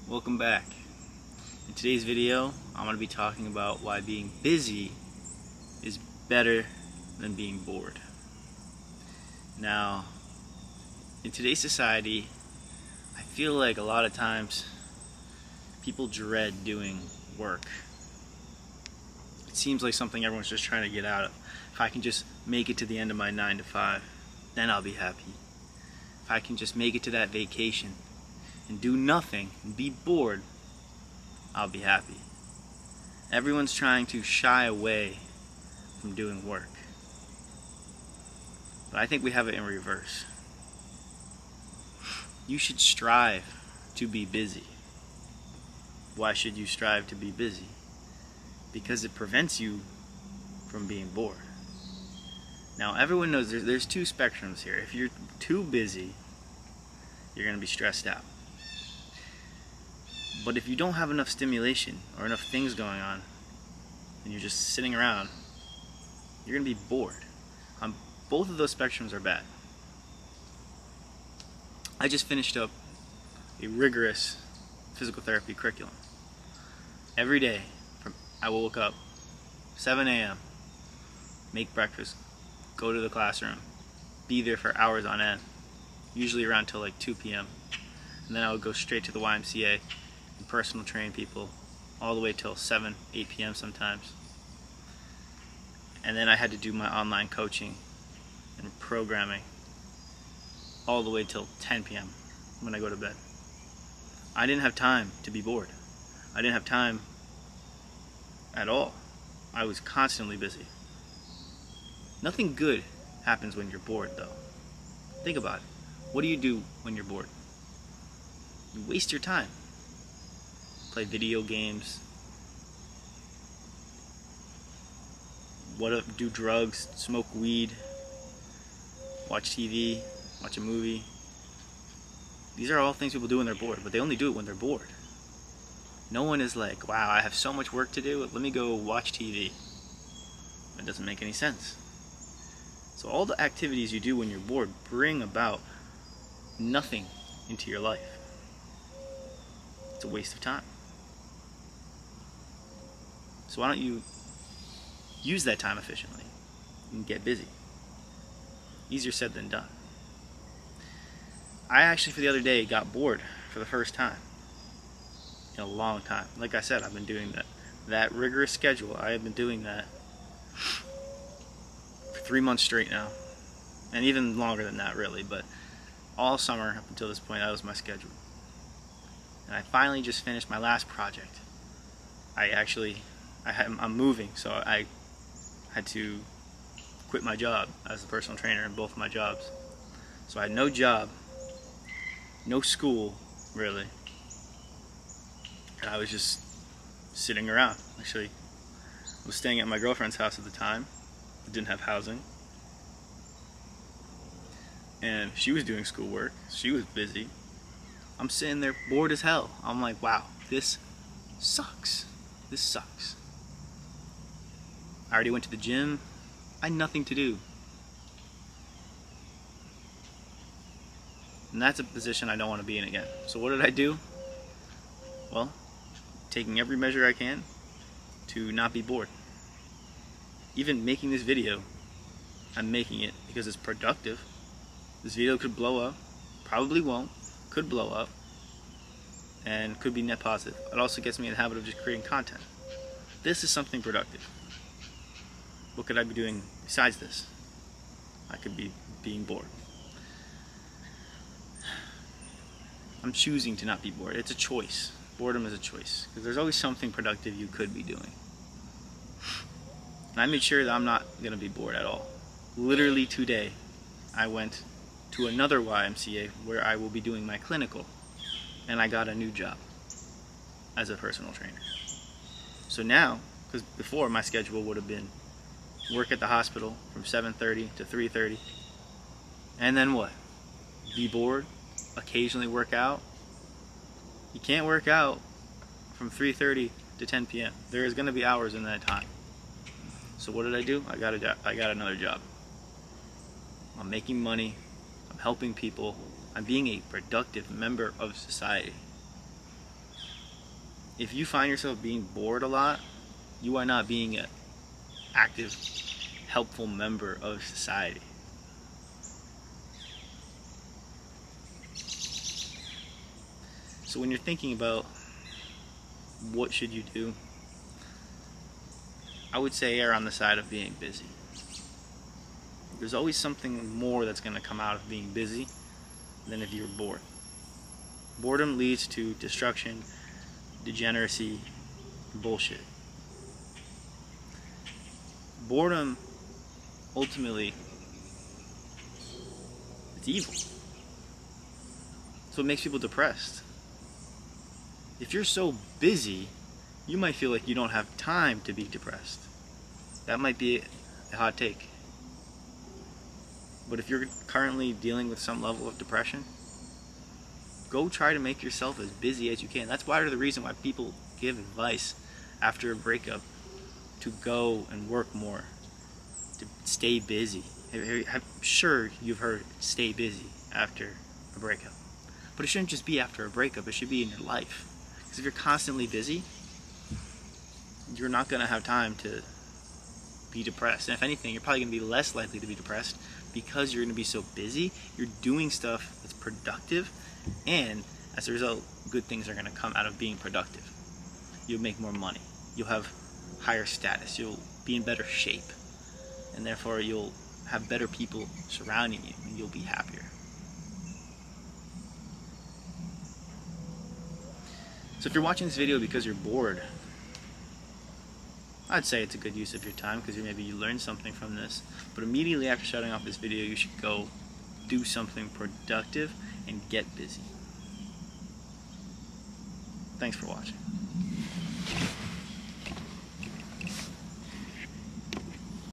Welcome back. In today's video, I'm going to be talking about why being busy is better than being bored. Now, in today's society, I feel like a lot of times people dread doing work. It seems like something everyone's just trying to get out of. If I can just make it to the end of my 9 to 5, then I'll be happy. If I can just make it to that vacation and do nothing and be bored, I'll be happy. Everyone's trying to shy away from doing work. But I think we have it in reverse. You should strive to be busy. Why should you strive to be busy? Because it prevents you from being bored. Now, everyone knows there's two spectrums here. If you're too busy, you're going to be stressed out. But if you don't have enough stimulation or enough things going on, and you're just sitting around, you're going to be bored. Both of those spectrums are bad. I just finished up a rigorous physical therapy curriculum. Every day, I will wake up 7 a.m., make breakfast, go to the classroom, be there for hours on end, usually around till like 2 p.m. And then I would go straight to the YMCA and personal train people all the way till 7, 8 p.m. sometimes. And then I had to do my online coaching and programming all the way till 10 p.m. when I go to bed. I didn't have time to be bored. I didn't have time at all. I was constantly busy. Nothing good happens when you're bored, though. Think about it. What do you do when you're bored? You waste your time. Play video games. Do drugs, smoke weed, watch TV, watch a movie. These are all things people do when they're bored, but they only do it when they're bored. No one is like, wow, I have so much work to do, let me go watch TV. It doesn't make any sense. So all the activities you do when you're bored bring about nothing into your life. It's a waste of time. So why don't you use that time efficiently and get busy? Easier said than done. I actually, for the other day, got bored for the first time in a long time. Like I said, I've been doing that rigorous schedule. I have been doing that for 3 months straight now, and even longer than that, really. But all summer up until this point, that was my schedule. And I finally just finished my last project. I'm moving, so I had to quit my job as a personal trainer in both of my jobs. So I had no job, no school, really. And I was just sitting around. Actually, I was staying at my girlfriend's house at the time. I didn't have housing. And she was doing schoolwork. She was busy. I'm sitting there bored as hell. I'm like, wow, this sucks. This sucks. I already went to the gym. I had nothing to do. And that's a position I don't want to be in again. So what did I do? Well, taking every measure I can to not be bored. Even making this video, I'm making it because it's productive. This video could blow up, probably won't, could blow up, and could be net positive. It also gets me in the habit of just creating content. This is something productive. What could I be doing besides this? I could be being bored. I'm choosing to not be bored. It's a choice. Boredom is a choice. Because there's always something productive you could be doing. And I made sure that I'm not going to be bored at all. Literally today, I went to another YMCA where I will be doing my clinical. And I got a new job as a personal trainer. So now, because before my schedule would have been work at the hospital from 7:30 to 3:30. And then what? Be bored? Occasionally work out? You can't work out from 3:30 to 10 p.m. There is going to be hours in that time. So what did I do? I got another job. I'm making money. I'm helping people. I'm being a productive member of society. if you find yourself being bored a lot, you are not being an active, helpful member of society. So when you're thinking about what should you do, I would say err on the side of being busy. There's always something more that's going to come out of being busy than if you're bored. Boredom leads to destruction, degeneracy, bullshit. Boredom, ultimately, it's evil. So it makes people depressed. If you're so busy, you might feel like you don't have time to be depressed. That might be a hot take. But if you're currently dealing with some level of depression, go try to make yourself as busy as you can. That's part of the reason why people give advice after a breakup to go and work more, to stay busy. I'm sure you've heard stay busy after a breakup. But it shouldn't just be after a breakup, it should be in your life. Because if you're constantly busy, you're not going to have time to be depressed. And if anything, you're probably going to be less likely to be depressed because you're going to be so busy. You're doing stuff that's productive, and as a result, good things are going to come out of being productive. You'll make more money. You'll have higher status. You'll be in better shape. And therefore, you'll have better people surrounding you, and you'll be happier. So if you're watching this video because you're bored, I'd say it's a good use of your time because maybe you learned something from this. But immediately after shutting off this video, you should go do something productive and get busy. Thanks for watching.